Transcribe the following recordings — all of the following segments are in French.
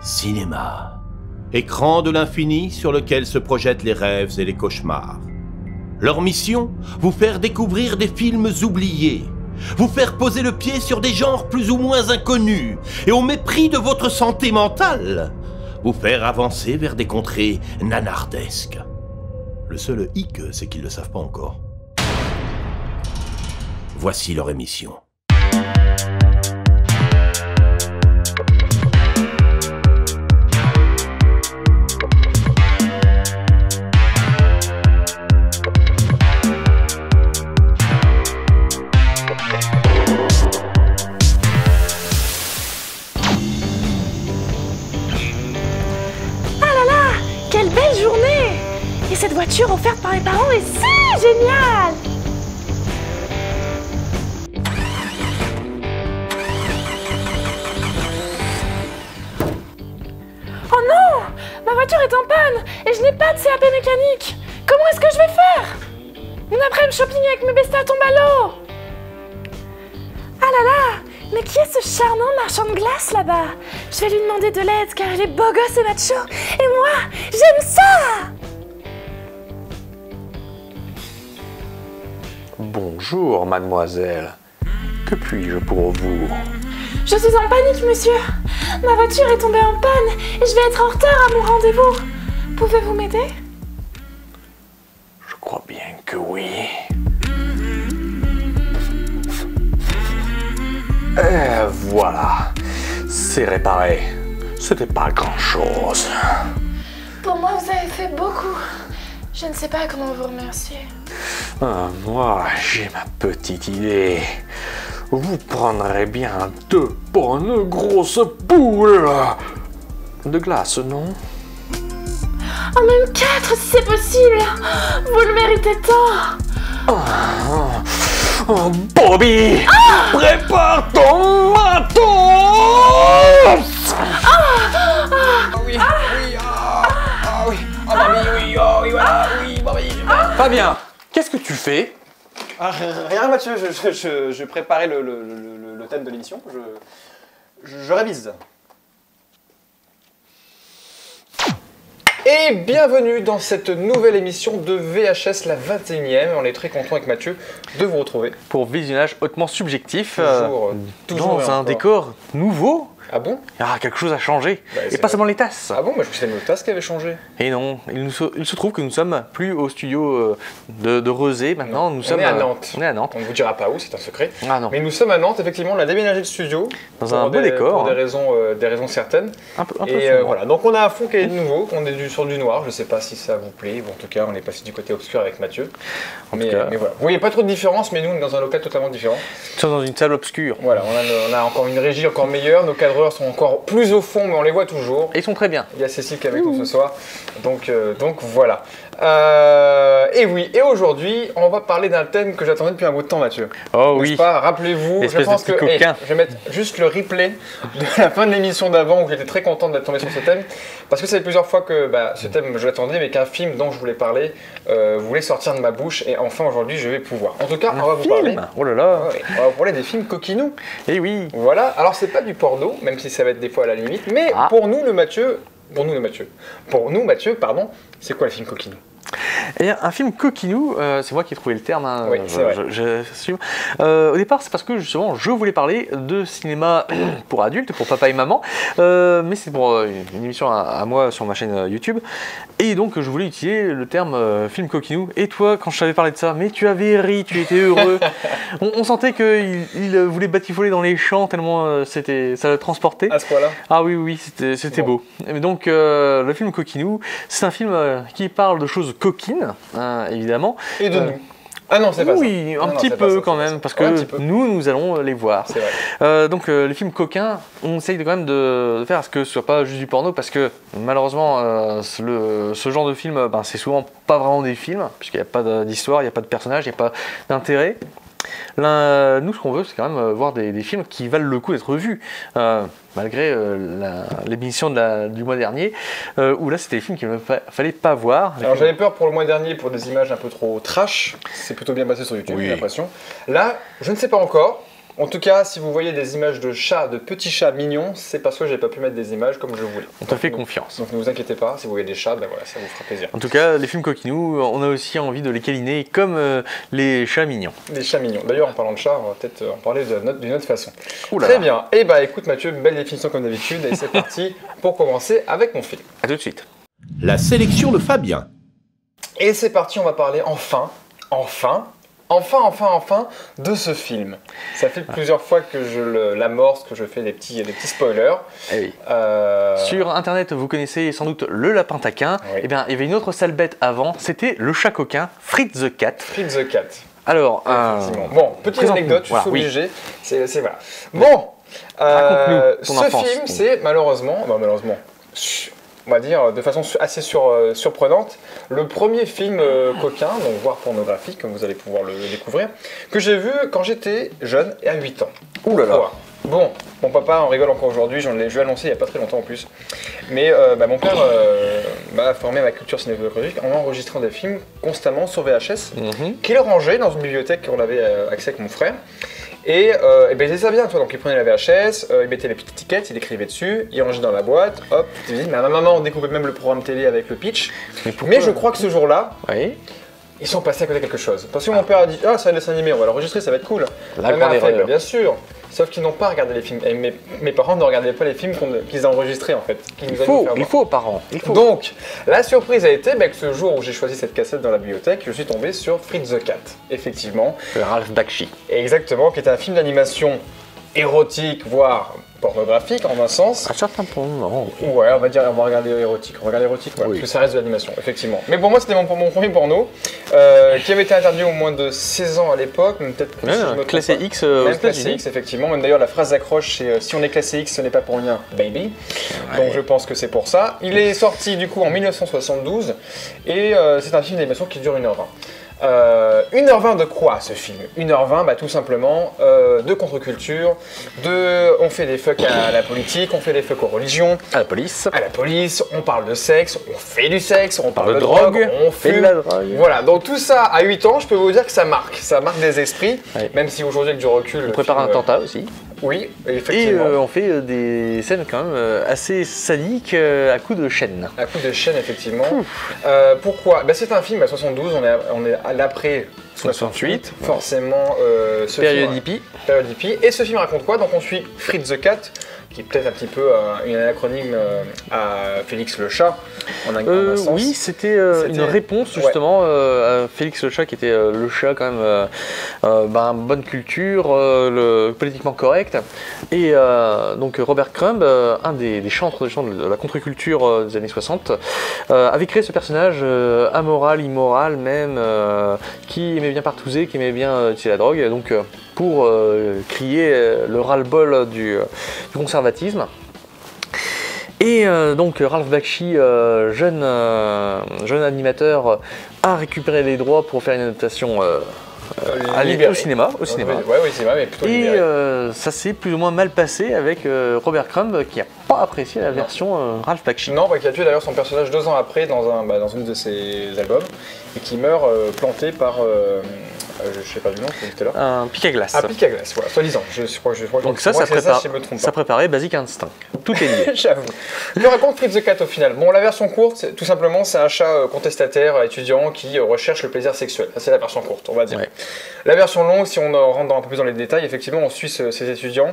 Cinéma. Écran de l'infini sur lequel se projettent les rêves et les cauchemars. Leur mission, vous faire découvrir des films oubliés, vous faire poser le pied sur des genres plus ou moins inconnus, et au mépris de votre santé mentale, vous faire avancer vers des contrées nanardesques. Le seul hic, c'est qu'ils ne le savent pas encore. Voici leur émission. Cette voiture offerte par mes parents est si géniale! Oh non! Ma voiture est en panne et je n'ai pas de CAP mécanique! Comment est-ce que je vais faire? Mon après-midi shopping avec mes bestas tombe à l'eau! Ah là là! Mais qui est ce charmant marchand de glace là-bas? Je vais lui demander de l'aide car il est beau gosse et macho et moi, j'aime ça! Bonjour, mademoiselle. Que puis-je pour vous? Je suis en panique, monsieur. Ma voiture est tombée en panne et je vais être en retard à mon rendez-vous. Pouvez-vous m'aider? Je crois bien que oui. Et voilà. C'est réparé. C'était pas grand-chose. Pour moi, vous avez fait beaucoup. Je ne sais pas comment vous remercier. Moi, j'ai ma petite idée. Vous prendrez bien 2 bonnes grosses boules de glace, non? Oh, même 4 si c'est possible. Vous le méritez tant. Oh, Bobby, prépare ton matos. Oui, Bobby, oui, oh, oui, voilà, oui, Bobby. Fabien, qu'est-ce que tu fais? Rien, Mathieu, je préparais le thème de l'émission, je révise. Et bienvenue dans cette nouvelle émission de VHS, la 21e. On est très content avec Mathieu de vous retrouver. Pour visionnage hautement subjectif, toujours dans un décor nouveau. Ah bon? Ah, quelque chose a changé. Bah, et pas seulement les tasses. Ah bon? Moi je pensais que c'était nos tasses qui avaient changé. Et non, il se trouve que nous sommes plus au studio de Rezé maintenant. Non, nous sommes est à Nantes. On est à Nantes. On ne vous dira pas où, c'est un secret. Ah non. Mais nous sommes à Nantes, effectivement, on a déménagé le studio. Dans un beau décor. Pour des raisons certaines. Un peu et sombre. voilà, donc on a un fond qui est nouveau, on est sur du noir, je sais pas si ça vous plaît, bon, en tout cas on est passé du côté obscur avec Mathieu. Mais voilà, vous voyez pas trop de différence, mais nous on est dans un local totalement différent. Nous sommes dans une salle obscure. Voilà, on a encore une régie encore meilleure, nos cadreurs sont encore plus au fond, mais on les voit toujours. Et ils sont très bien. Il y a Cécile qui est avec nous ce soir, donc voilà. Et oui, et aujourd'hui, on va parler d'un thème que j'attendais depuis un bout de temps, Mathieu. Oh N'est-ce oui. pas? Rappelez-vous, je pense que je vais mettre juste le replay de la fin de l'émission d'avant où j'étais très content d'être tombé sur ce thème, parce que ça fait plusieurs fois que ce thème je l'attendais, mais qu'un film dont je voulais parler voulait sortir de ma bouche, et enfin aujourd'hui je vais pouvoir. En tout cas, on va vous parler. Oh là là. Ouais, on va vous parler des films coquinous. Et oui. Voilà. Alors c'est pas du porno, même si ça va être des fois à la limite, mais pour nous Mathieu, pardon, c'est quoi le film coquinou? Eh bien, un film coquinou, c'est moi qui ai trouvé le terme, hein, oui, c'est vrai. J'assume. Au départ, c'est parce que justement, je voulais parler de cinéma pour adultes, pour papa et maman, mais c'est pour une émission à moi sur ma chaîne YouTube, et donc je voulais utiliser le terme film coquinou. Et toi, quand je t'avais parlé de ça, mais tu avais ri, tu étais heureux. on sentait qu'il voulait batifoler dans les champs tellement ça le transportait. À ce point-là? Ah oui, c'était beau. Et donc, le film coquinou, c'est un film qui parle de choses coquines, évidemment. Et de nous. Ah non, c'est pas ça. Oui, un petit peu quand même, parce que nous allons les voir. C'est vrai. Donc les films coquins, on essaye quand même de faire à ce que ce soit pas juste du porno, parce que malheureusement, ce genre de film, c'est souvent pas vraiment des films, puisqu'il n'y a pas d'histoire, il n'y a pas de personnage, il n'y a pas d'intérêt. Là, nous, ce qu'on veut, c'est quand même voir des films qui valent le coup d'être vus. Malgré l'émission du mois dernier, où là, c'était des films qu'il ne fallait pas voir. Alors, j'avais peur pour le mois dernier pour des images un peu trop trash. C'est plutôt bien passé sur YouTube, j'ai l'impression. Là, je ne sais pas encore. En tout cas, si vous voyez des images de chats, de petits chats mignons, c'est parce que j'ai pas pu mettre des images comme je voulais. On te fait confiance. Donc ne vous inquiétez pas, si vous voyez des chats, ben voilà, ça vous fera plaisir. En tout cas, les films coquinous, on a aussi envie de les câliner comme les chats mignons. Les chats mignons. D'ailleurs, en parlant de chats, on va peut-être en parler d'une autre façon. Très bien. Et bah écoute Mathieu, belle définition comme d'habitude, et c'est parti pour commencer avec mon film. A tout de suite. La sélection de Fabien. Et c'est parti, on va parler enfin de ce film. Ça fait plusieurs fois que je l'amorce, que je fais des petits spoilers. Eh oui. Sur internet, vous connaissez sans doute le lapin taquin. Oui. Eh bien, il y avait une autre sale bête avant, c'était le chat coquin, Fritz the Cat. Fritz the Cat. Alors, bon, petite anecdote, je suis obligé. Oui. C'est voilà. Bon, ce film, c'est malheureusement, on va dire de façon assez surprenante, le premier film coquin, donc voire pornographique, comme vous allez pouvoir le découvrir, que j'ai vu quand j'étais jeune et à 8 ans. Ouh là là. Bon, mon papa en rigole encore aujourd'hui, je l'ai annoncé il n'y a pas très longtemps en plus. Mais mon père m'a formé à ma culture cinématographique en enregistrant des films constamment sur VHS, qu'il rangeait dans une bibliothèque qu'on avait accès avec mon frère. Et ben, il faisait ça bien, toi. Donc il prenait la VHS, il mettait les petites étiquettes, il écrivait dessus, il rangeait dans la boîte, hop, tu te dis, mais à ma maman on découpait même le programme télé avec le pitch. Mais je crois que ce jour-là, ils sont passés à côté de quelque chose. Parce que mon père a dit, ah c'est un dessin animé, on va l'enregistrer, ça va être cool. La grande erreur. Bien sûr. Sauf qu'ils n'ont pas regardé les films. Et mes parents ne regardaient pas les films qu'ils enregistraient en fait. Il faut aux parents. Donc, la surprise a été que ce jour où j'ai choisi cette cassette dans la bibliothèque, je suis tombé sur Fritz the Cat. Effectivement. Le Ralph Bakshi. Exactement, qui est un film d'animation érotique, voire pornographique en un sens. À certains points, non. Ouais, on va regarder érotique. On va regarder érotique, parce que ça reste de l'animation, effectivement. Mais pour moi, c'était mon premier porno, qui avait été interdit au moins de 16 ans à l'époque, peut-être plus. Classé X même classé X, effectivement. Même d'ailleurs, la phrase d'accroche, c'est si on est classé X, ce n'est pas pour rien, baby. Ouais. Donc je pense que c'est pour ça. Il est sorti du coup en 1972, et c'est un film d'animation qui dure 1h20. 1h20 de quoi ce film? 1h20, tout simplement de contre-culture, on fait des fucks à la politique, on fait des fucks aux religions, à la police, on parle de sexe, on fait du sexe, on parle de drogue, on fume, de la drogue. Voilà, donc tout ça à 8 ans, je peux vous dire que ça marque des esprits, même si aujourd'hui avec du recul... On prépare un attentat aussi. Oui, effectivement. Et on fait des scènes quand même assez sadiques à coups de chaîne. À coups de chaîne, effectivement. Pourquoi? C'est un film à 72, on est à l'après 68, forcément. Période hippie. Période hippie. Et ce film raconte quoi? Donc on suit Fritz the Cat, qui est peut-être un petit peu une anacronyme à Félix le Chat, en un sens. Oui, c'était une réponse justement à Félix le Chat, qui était le chat quand même, bonne culture, politiquement correct. Et donc Robert Crumb, un des chantres de la contre-culture des années 60, avait créé ce personnage amoral, immoral même, qui aimait bien partouzer, qui aimait bien utiliser la drogue. Donc pour crier le ras-le-bol du conservatisme. Et donc Ralph Bakshi, jeune animateur, a récupéré les droits pour faire une adaptation au cinéma. Ouais, au cinéma, mais plutôt libéré. Et ça s'est plus ou moins mal passé avec Robert Crumb, qui n'a pas apprécié la version Ralph Bakshi. Non, qui a tué d'ailleurs son personnage 2 ans après dans une de ses albums, et qui meurt planté par... je ne sais pas du nom, c'était là. Un pic à glace. Un pic à glace, voilà, soi-disant. Je crois donc ça préparait Basic Instinct. Tout est lié. J'avoue. Que raconte Fritz the Cat au final? Bon, la version courte, tout simplement, c'est un chat contestataire, étudiant, qui recherche le plaisir sexuel. Ça, c'est la version courte, on va dire. Ouais. La version longue, si on rentre un peu plus dans les détails, effectivement, on suit ces étudiants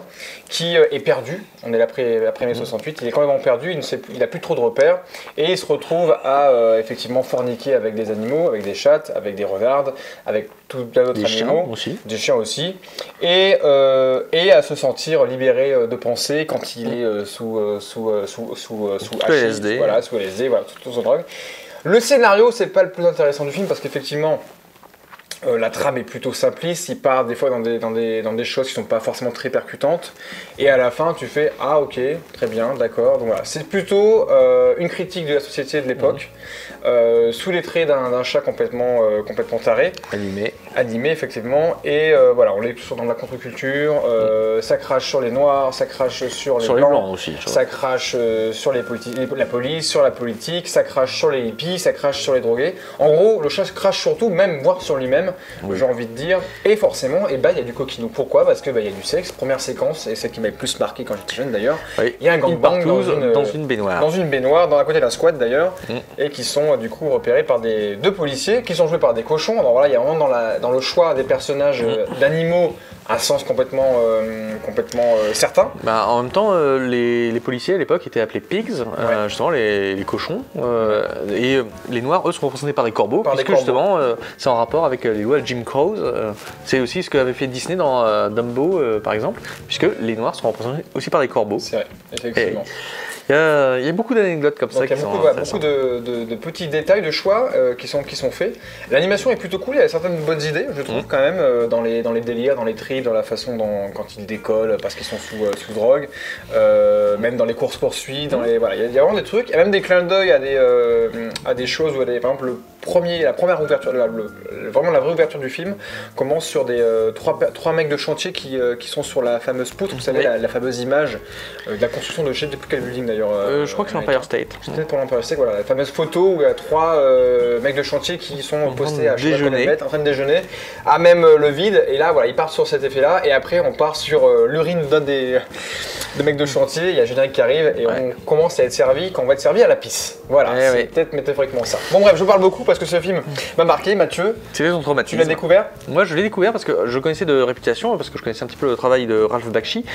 qui est perdu. On est après mai 68, il est complètement perdu, il n'a plus trop de repères, et il se retrouve à effectivement forniquer avec des animaux, avec des chattes, avec des regardes, avec tout plein d'autres animaux, des chiens aussi, et à se sentir libéré de pensée quand il est sous LSD, voilà, sous LSD, voilà, toute drogue. Le scénario, c'est pas le plus intéressant du film parce qu'effectivement, la trame est plutôt simpliste, il part des fois dans des choses qui sont pas forcément très percutantes, et à la fin tu fais ah ok, très bien, d'accord. Donc voilà, c'est plutôt une critique de la société de l'époque, sous les traits d'un chat complètement taré, animé effectivement, et voilà, on est toujours dans la contre-culture, ça crache sur les noirs, ça crache sur les blancs aussi, ça crache sur la police, sur la politique, ça crache sur les hippies, ça crache sur les drogués. En gros, le chat crache surtout, même voire sur lui-même, bien, j'ai envie de dire. Et forcément, il y a du coquinou. Pourquoi? Parce que y a du sexe. Première séquence, et celle qui m'avait plus marqué quand j'étais jeune d'ailleurs. Il y a un gangbang dans une baignoire. Dans une baignoire, à côté d'un squat d'ailleurs, et qui sont du coup repérés par deux policiers qui sont joués par des cochons. Alors voilà, il y a vraiment dans le choix des personnages d'animaux un sens complètement certain. En même temps, les policiers à l'époque étaient appelés pigs, justement les cochons, et les noirs, eux, sont représentés par des corbeaux, justement, c'est en rapport avec les lois de Jim Crow. C'est aussi ce qu'avait fait Disney dans Dumbo, par exemple, puisque les noirs sont représentés aussi par des corbeaux. C'est vrai, effectivement. Il y a beaucoup d'anecdotes comme ça. Il y a beaucoup de petits détails, de choix qui sont faits. L'animation est plutôt cool, il y a certaines bonnes idées, je trouve, quand même, dans les délires, dans les trips, dans la façon quand ils décollent parce qu'ils sont sous drogue, même dans les courses-poursuites, il y a vraiment des trucs, il y a même des clins d'œil à des choses, par exemple, la première ouverture, vraiment la vraie ouverture du film commence sur trois mecs de chantier qui sont sur la fameuse poutre, vous savez, la fameuse image de la construction de je sais plus quel building d'ailleurs. Je crois que c'est l'Empire State. C'est peut-être pour l'Empire State, voilà, la fameuse photo où il y a trois mecs de chantier qui sont postés à en train de déjeuner, à même le vide, et là voilà, ils partent sur cet effet-là, et après on part sur l'urine d'un des mecs de chantier, il y a Générique qui arrive, et on commence à être servi, quand on va être servi à la pisse. Voilà, c'est peut-être métaphoriquement ça. Bon bref, je parle beaucoup parce que ce film m'a marqué. Mathieu, c'est son traumatisme. Tu l'as découvert? Moi je l'ai découvert parce que je connaissais de réputation, parce que je connaissais un petit peu le travail de Ralph Bakshi,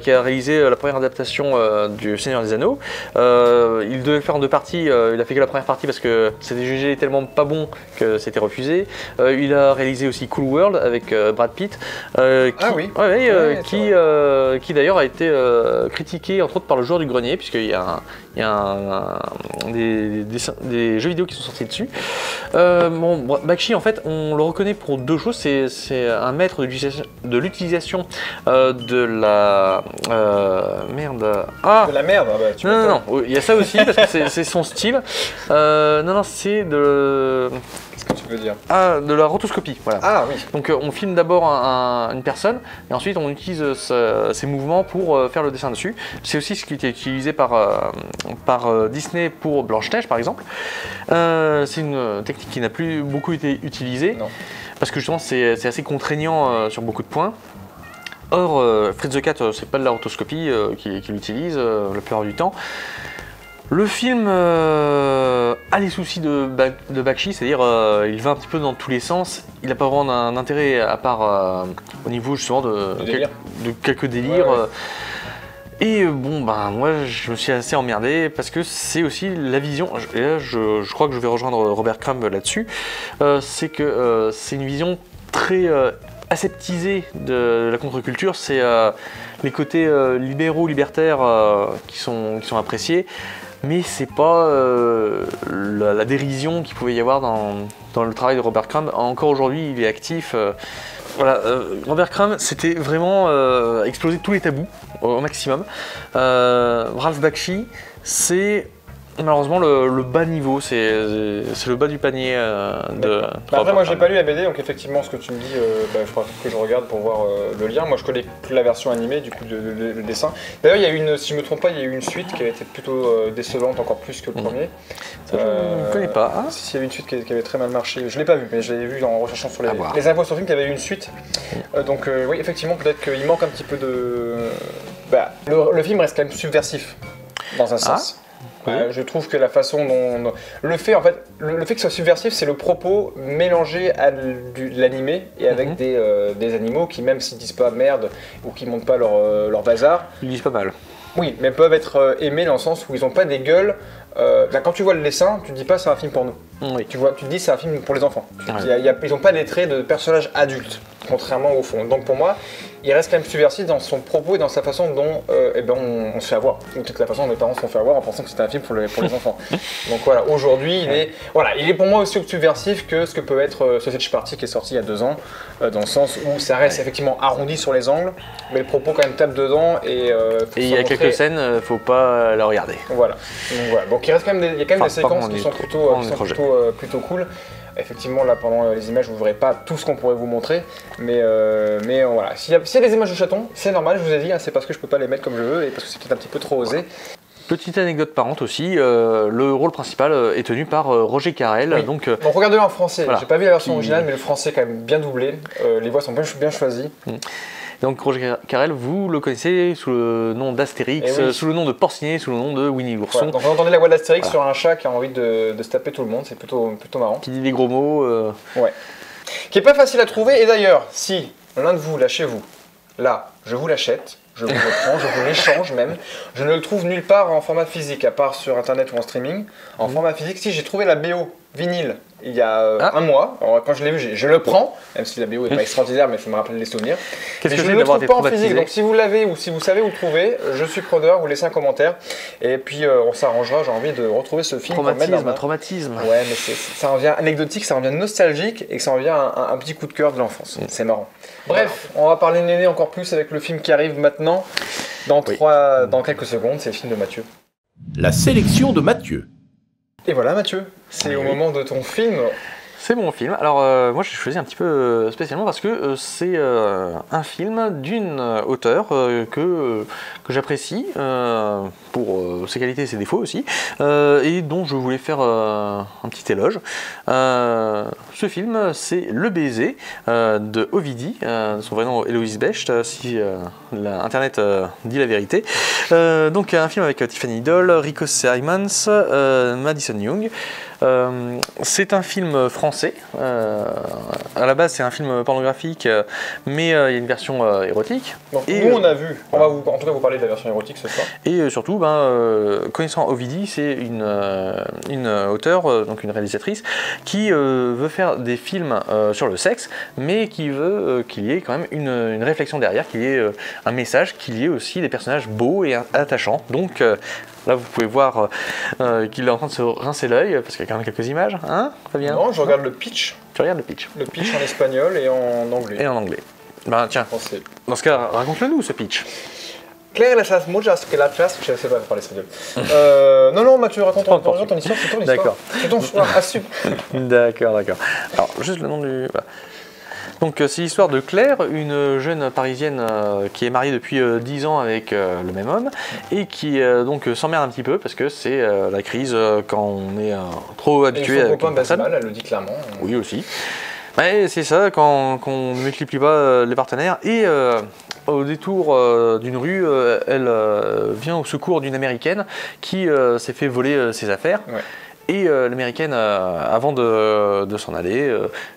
qui a réalisé la première adaptation du Seigneur des Anneaux. Il devait le faire en deux parties, il a fait que la première partie parce que c'était jugé tellement pas bon que c'était refusé. Il a réalisé aussi Cool World avec Brad Pitt, qui d'ailleurs a été critiqué entre autres par le joueur du grenier, puisqu'il y a des jeux vidéo qui sont sortis dessus. Bakshi, en fait, on le reconnaît pour deux choses. C'est un maître de l'utilisation de la de la merde. Non, il y a ça aussi parce que c'est son style. C'est de. Qu'est-ce que tu veux dire? De la rotoscopie, voilà. Ah oui. Donc on filme d'abord une personne et ensuite on utilise ses mouvements pour faire le dessin dessus. C'est aussi ce qui était utilisé par Disney pour Blanche-Neige par exemple. C'est une technique qui n'a plus beaucoup été utilisée. Non. Parce que justement c'est assez contraignant sur beaucoup de points. Or, Fritz the Cat, c'est pas de la rotoscopie qu'il utilise la plupart du temps. Le film a les soucis de Bakshi, c'est-à-dire il va un petit peu dans tous les sens. Il n'a pas vraiment d'intérêt à part au niveau justement de quelques délires. Et moi je me suis assez emmerdé parce que c'est aussi la vision, et là je crois que je vais rejoindre Robert Crumb là-dessus, c'est que c'est une vision très aseptisée de la contre-culture, c'est les côtés libéraux, libertaires qui sont appréciés, mais c'est pas la dérision qu'il pouvait y avoir dans le travail de Robert Crumb. Encore aujourd'hui, il est actif. Robert Crumb, c'était vraiment exploser tous les tabous au maximum. Ralph Bakshi, c'est malheureusement le bas niveau, c'est le bas du panier après moi j'ai pas lu la BD, donc effectivement ce que tu me dis, il faudra que je regarde pour voir le lien. Moi je connais que la version animée, du coup le dessin. D'ailleurs il y a eu si je me trompe pas, il y a eu une suite qui avait été plutôt décevante, encore plus que le premier. Ça, je ne connais pas. Hein, il y avait une suite qui avait très mal marché, je l'ai pas vu, mais je l'avais vu en recherchant sur les infos sur le film qu'il y avait eu une suite. Donc oui, effectivement, peut-être qu'il manque un petit peu de... le film reste quand même subversif, dans un sens. Je trouve que la façon dont... Le fait que ce soit subversif, c'est le propos mélangé à l'animé et avec des animaux qui, même s'ils disent pas merde ou qui montent pas leur bazar... Ils disent pas mal. Oui, mais peuvent être aimés dans le sens où ils ont pas des gueules... quand tu vois le dessin, tu te dis pas c'est un film pour nous. Oui. Tu te dis c'est un film pour les enfants. Ils n'ont pas des traits de personnages adultes, contrairement au fond. Donc pour moi, il reste quand même subversif dans son propos et dans sa façon dont on se fait avoir. Ou peut-être la façon dont les parents se font faire avoir en pensant que c'était un film pour les enfants. Donc voilà, aujourd'hui, il est pour moi aussi subversif que ce que peut être Sausage Party qui est sorti il y a 2 ans, dans le sens où ça reste effectivement arrondi sur les angles, mais le propos quand même tape dedans et il y a quelques scènes, faut pas la regarder. Voilà. Donc il reste quand même des séquences qui sont plutôt cool. Effectivement, là, pendant les images, vous ne verrez pas tout ce qu'on pourrait vous montrer, mais voilà. S'il y a des images de chatons, c'est normal, je vous ai dit, c'est parce que je peux pas les mettre comme je veux et parce que c'est peut-être un petit peu trop osé. Petite anecdote parente aussi, le rôle principal est tenu par Roger Carrel. Oui. Donc, regardez-le en français, voilà, j'ai pas vu la version originale, mais le français est quand même bien doublé, les voix sont bien choisies. Donc Roger Carrel, vous le connaissez sous le nom d'Astérix, sous le nom de Porcinet, sous le nom de Winnie l'ourson. Voilà. Donc vous entendez la voix d'Astérix sur un chat qui a envie de se taper tout le monde, c'est plutôt marrant. Qui dit des gros mots. Ouais. Qui est pas facile à trouver, et d'ailleurs, si l'un de vous, lâchez-vous, là, je vous l'achète, je vous le prends, je vous l'échange même, je ne le trouve nulle part en format physique, à part sur internet ou en streaming. En format physique, si j'ai trouvé la BO vinyle il y a un mois, alors quand je l'ai vu, je le prends, même si la BO n'est pas extraordinaire, mais ça me rappelle les souvenirs. Qu'est-ce que je ne le trouve pas en physique, donc si vous l'avez ou si vous savez où le trouver, je suis preneur, vous laissez un commentaire, et puis on s'arrangera, j'ai envie de retrouver ce film. Traumatisme. Ouais, mais ça en vient anecdotique, ça en vient nostalgique, et que ça en vient un petit coup de cœur de l'enfance, c'est marrant. Bref, on va parler de Néné encore plus avec le film qui arrive maintenant, dans quelques secondes, c'est le film de Mathieu. La sélection de Mathieu. Et voilà Mathieu, c'est au moment de ton film. C'est mon film. Alors moi j'ai choisi un petit peu spécialement parce que c'est un film d'une auteure que j'apprécie pour ses qualités et ses défauts aussi, et dont je voulais faire un petit éloge. Ce film, c'est Le Baiser de Ovidie, son vrai nom Héloïse Becht, si Internet dit la vérité. Donc un film avec Tiffany Doll, Rico Simons, Madison Young. C'est un film français. À la base, c'est un film pornographique, mais il y a une version érotique. Donc, nous, on a vu. On va en tout cas vous parler de la version érotique ce soir. Et surtout, connaissant Ovidie, c'est une auteure, donc une réalisatrice, qui veut faire des films sur le sexe, mais qui veut qu'il y ait quand même une réflexion derrière, qu'il y ait un message, qu'il y ait aussi des personnages beaux et attachants. Donc là, vous pouvez voir qu'il est en train de se rincer l'œil, parce qu'il y a quand même quelques images, hein, Fabien ? Non, je regarde le pitch. Tu regardes le pitch. Le pitch en espagnol et en anglais. Et en anglais. Ben tiens, dans ce cas, raconte-le-nous ce pitch. Claire las muchas que la classe, je ne sais pas parler espagnol. Non, Mathieu, raconte ton histoire, c'est ton histoire. D'accord. C'est ton choix, assume. D'accord. Alors, juste le nom du... Voilà. Donc c'est l'histoire de Claire, une jeune parisienne qui est mariée depuis 10 ans avec le même homme et qui donc s'emmerde un petit peu parce que c'est la crise quand on est trop habitué à une personne. Mal, elle le dit clairement. Oui aussi. Ouais, c'est ça, quand on ne multiplie pas les partenaires et au détour d'une rue, elle vient au secours d'une américaine qui s'est fait voler ses affaires. Ouais. Et l'américaine, avant de s'en aller,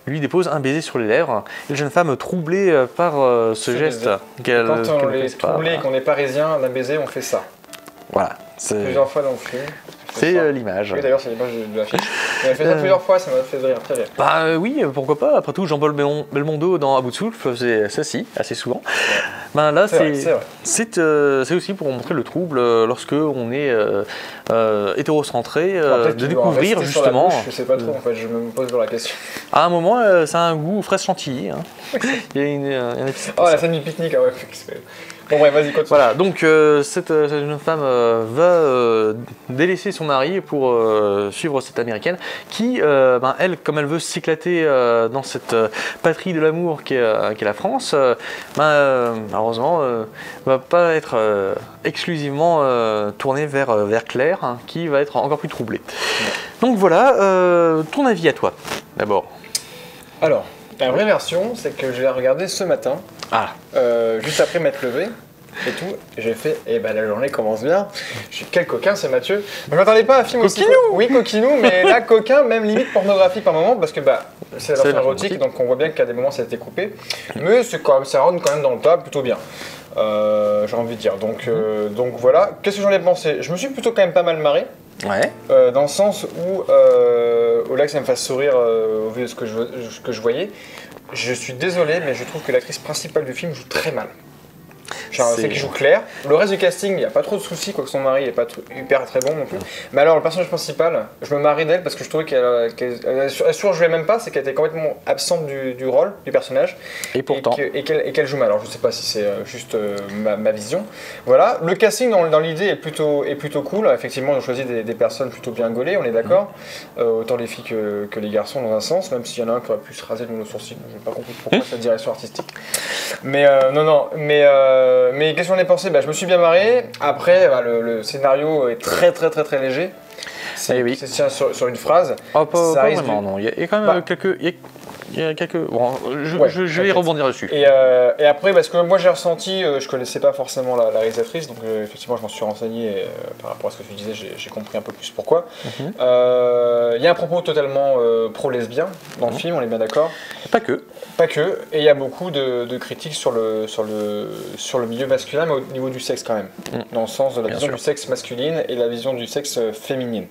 lui dépose un baiser sur les lèvres. Et la jeune femme, troublée par ce geste qu'elle ne fait pas. Quand on est troublé et qu'on est parisien, d'un baiser, on fait ça. Voilà. Plusieurs fois dans le film. C'est l'image. Oui, d'ailleurs, c'est l'image de l'affiche. Elle a fait ça plusieurs fois, ça m'a fait rire, très bien. Bah oui, pourquoi pas. Après tout, Jean-Paul Belmondo dans À bout de souffle faisait ça assez souvent. Ouais. Ben là, c'est aussi pour montrer le trouble lorsque on est hétérocentré, de découvrir justement. Je sais pas trop, en fait, je me pose la question. À un moment, ça a un goût fraise chantilly. Hein. Il y a la scène du pique-nique, ah ouais. Bon bref, vas-y, continue. Voilà, donc cette jeune femme va délaisser son mari pour suivre cette américaine qui, elle, comme elle veut s'éclater dans cette patrie de l'amour qu'est la France, malheureusement, va pas être exclusivement tournée vers Claire, hein, qui va être encore plus troublée. Ouais. Donc voilà, ton avis à toi, d'abord. Alors, la vraie version, c'est que je l'ai regardé ce matin. Ah. Juste après m'être levé et tout, j'ai fait, la journée commence bien. Je suis quel coquin, c'est Mathieu. Je m'attendais pas à un film aussi. Oui, coquinou, mais là, coquin, même limite pornographique par moment, parce que c'est la version érotique, donc on voit bien qu'à des moments ça a été coupé. Mais ça rentre quand même dans le tas plutôt bien. J'ai envie de dire. Donc voilà. Qu'est-ce que j'en ai pensé ? Je me suis plutôt quand même pas mal marré. Ouais. Dans le sens où, au-delà que ça me fasse sourire au vu de ce que je voyais, je suis désolé, mais je trouve que l'actrice principale du film joue très mal. C'est qui joue Claire. Le reste du casting, il n'y a pas trop de soucis, quoique son mari n'est pas hyper très bon non plus. Mais alors, le personnage principal, je me marrais d'elle parce que je trouvais qu'elle surjouait même pas, c'est qu'elle était complètement absente du rôle du personnage. Et pourtant. Et qu'elle joue mal. Alors, je ne sais pas si c'est juste ma vision. Voilà. Le casting, dans l'idée, est plutôt cool. Effectivement, on a choisi des personnes plutôt bien gaulées, on est d'accord. Autant les filles que les garçons, dans un sens, même s'il y en a un qui aurait pu se raser le sourcil. Je n'ai pas compris pourquoi cette direction artistique. Mais mais qu'est-ce qu'on en a pensé? Je me suis bien marré. Après, le scénario est très léger. C'est tient sur une phrase. Pas vraiment, non. Il y a quand même quelques... Bon, je vais y rebondir dessus. Et après, parce que moi j'ai ressenti, je connaissais pas forcément la réalisatrice, donc effectivement je m'en suis renseigné par rapport à ce que tu disais, j'ai compris un peu plus pourquoi. Il y a un propos totalement pro-lesbien dans le film, on est bien d'accord. Pas que. Et il y a beaucoup de critiques sur le milieu masculin, mais au niveau du sexe quand même. Dans le sens de la vision du sexe masculine et la vision du sexe féminine.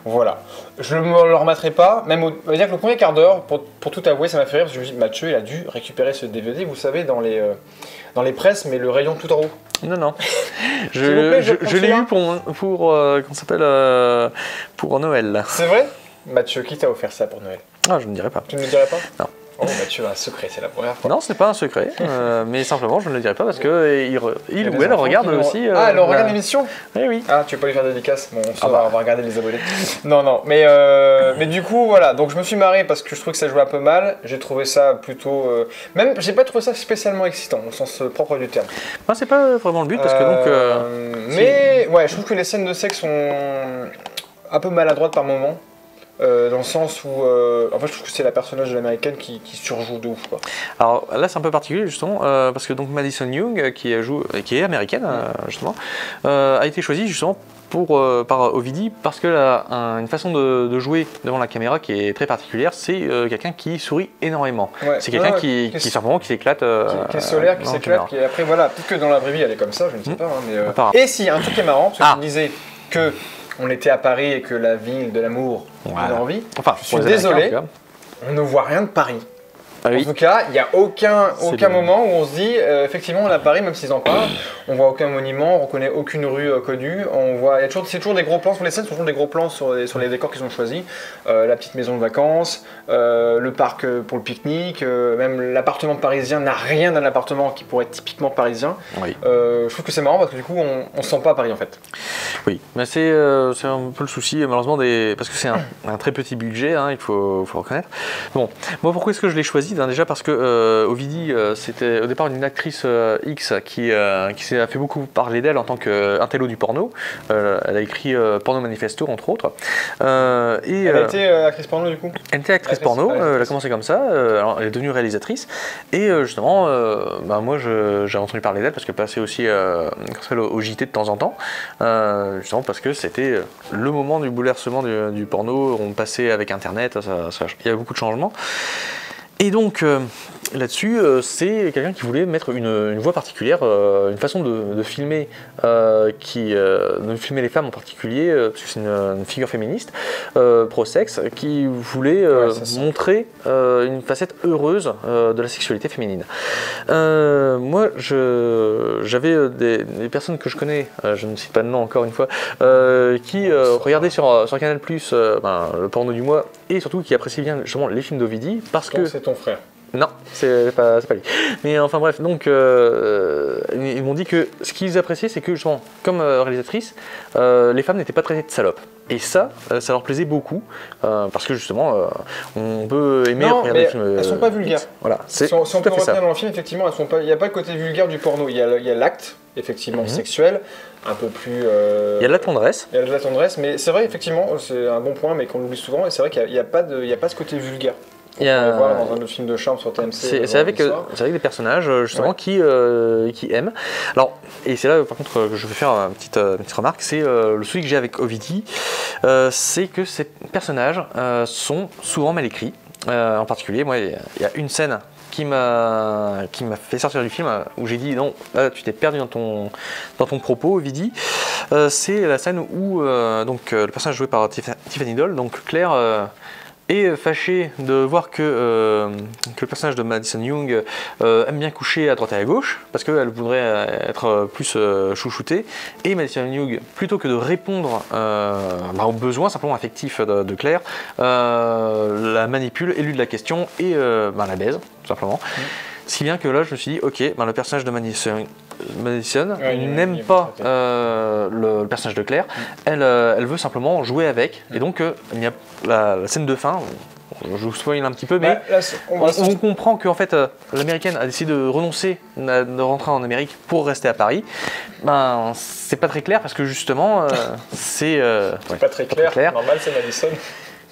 Voilà. Je ne me le remettrai pas, même on va dire que le premier quart d'heure, pour tout avouer, ça m'a fait rire, parce que je me suis dit, Mathieu, il a dû récupérer ce DVD, vous savez, dans les presses, mais le rayon tout en haut. Non. Je l'ai eu pour Noël. C'est vrai? Mathieu, qui t'a offert ça pour Noël? Ah, je ne dirai pas. Tu ne me dirais pas? Non. Oh, Mathieu a un secret, c'est la première fois. Non, ce n'est pas un secret, mais simplement je ne le dirai pas parce qu'il ou elle regarde aussi. Elle regarde l'émission? Oui. Ah, tu veux pas lui faire des dédicaces? Bon, on va regarder les abonnés. Non, mais du coup, voilà, donc je me suis marré parce que je trouve que ça jouait un peu mal. J'ai trouvé ça plutôt. Même, j'ai pas trouvé ça spécialement excitant, au sens propre du terme. Moi, c'est pas vraiment le but parce que donc. Mais, ouais, je trouve que les scènes de sexe sont un peu maladroites par moments. Dans le sens où, en fait, je trouve que c'est la personnage de l'américaine qui surjoue de ouf, quoi. Alors là, c'est un peu particulier justement parce que donc Madison Young, qui est américaine justement, a été choisie justement par Ovidie parce qu'elle a une façon de jouer devant la caméra qui est très particulière. C'est quelqu'un qui sourit énormément. Ouais. C'est quelqu'un qui simplement qui s'éclate. Qui est solaire, qui s'éclate. Et après, voilà, peut-être que dans la vraie vie, elle est comme ça, je ne sais pas. Hein, mais, et si, un truc qui est marrant, parce que tu me disais que on était à Paris et que la ville de l'amour donne envie. Enfin, je suis désolé, on ne voit rien de Paris. En tout cas, il n'y a aucun moment où on se dit, effectivement, on est à Paris, même s'ils en parlent, on voit aucun monument, on reconnaît aucune rue connue, c'est toujours des gros plans sur les scènes, ce sont toujours des gros plans sur les décors qu'ils ont choisis, la petite maison de vacances, le parc pour le pique-nique, même l'appartement parisien n'a rien d'un appartement qui pourrait être typiquement parisien. Je trouve que c'est marrant parce que du coup, on ne se sent pas à Paris en fait. Oui, mais c'est un peu le souci malheureusement parce que c'est un très petit budget, hein, il faut reconnaître. Bon, moi pourquoi est-ce que je l'ai choisi? Déjà parce que Ovidie, c'était au départ une actrice X qui a fait beaucoup parler d'elle en tant qu'intello du porno. Elle a écrit Porno Manifesto entre autres. Elle a été actrice porno du coup? Elle était actrice porno, elle a commencé comme ça, alors elle est devenue réalisatrice. Et justement, moi j'ai entendu parler d'elle parce qu'elle passait aussi au JT de temps en temps. Justement parce que c'était le moment du bouleversement du porno. On passait avec Internet, il y avait beaucoup de changements. Et donc là-dessus, c'est quelqu'un qui voulait mettre une voix particulière, une façon de filmer, de filmer les femmes en particulier, parce que c'est une figure féministe, pro-sexe, qui voulait montrer une facette heureuse de la sexualité féminine. Moi, j'avais des personnes que je connais, je ne cite pas de nom encore une fois, qui regardaient sur Canal+, le porno du mois, et surtout qui appréciaient bien justement les films d'Ovidie, parce que... C'est ton frère. Non, c'est pas lui. Mais enfin bref, donc ils m'ont dit que ce qu'ils appréciaient, c'est que justement, comme réalisatrice, les femmes n'étaient pas traitées de salopes. Et ça leur plaisait beaucoup, parce que justement, on peut aimer regarder des films. Elles sont pas vulgaires. Voilà, si on peut retenir dans le film, effectivement, il n'y a pas le côté vulgaire du porno. Il y a l'acte, effectivement, sexuel, un peu plus. Il y a de la tendresse. Il y a de la tendresse, mais c'est vrai, effectivement, c'est un bon point, mais qu'on l'oublie souvent, et c'est vrai qu'il n'y a pas ce côté vulgaire. On va voir dans un autre film de charme sur TMC. C'est avec des personnages justement qui aiment. Alors, et c'est là par contre que je vais faire une petite remarque, c'est le souci que j'ai avec Ovidie, c'est que ces personnages sont souvent mal écrits. En particulier, moi, il y a une scène qui m'a fait sortir du film où j'ai dit non, là, tu t'es perdu dans ton propos, Ovidie. C'est la scène où donc le personnage joué par Tiffany Doll, donc Claire. Et fâché de voir que le personnage de Madison Young aime bien coucher à droite et à gauche, parce qu'elle voudrait être plus chouchoutée, et Madison Young, plutôt que de répondre aux besoins simplement affectifs de Claire, la manipule, élude la question et la baise, tout simplement. Si bien que là, je me suis dit, ok, le personnage de Madison n'aime pas le personnage de Claire, elle veut simplement jouer avec, et donc il y a la scène de fin, je vous spoil un petit peu, mais là, on comprend qu'en fait, l'américaine a décidé de renoncer, de rentrer en Amérique pour rester à Paris. Ben, c'est pas très clair parce que justement, c'est pas très clair. Normal, c'est Madison.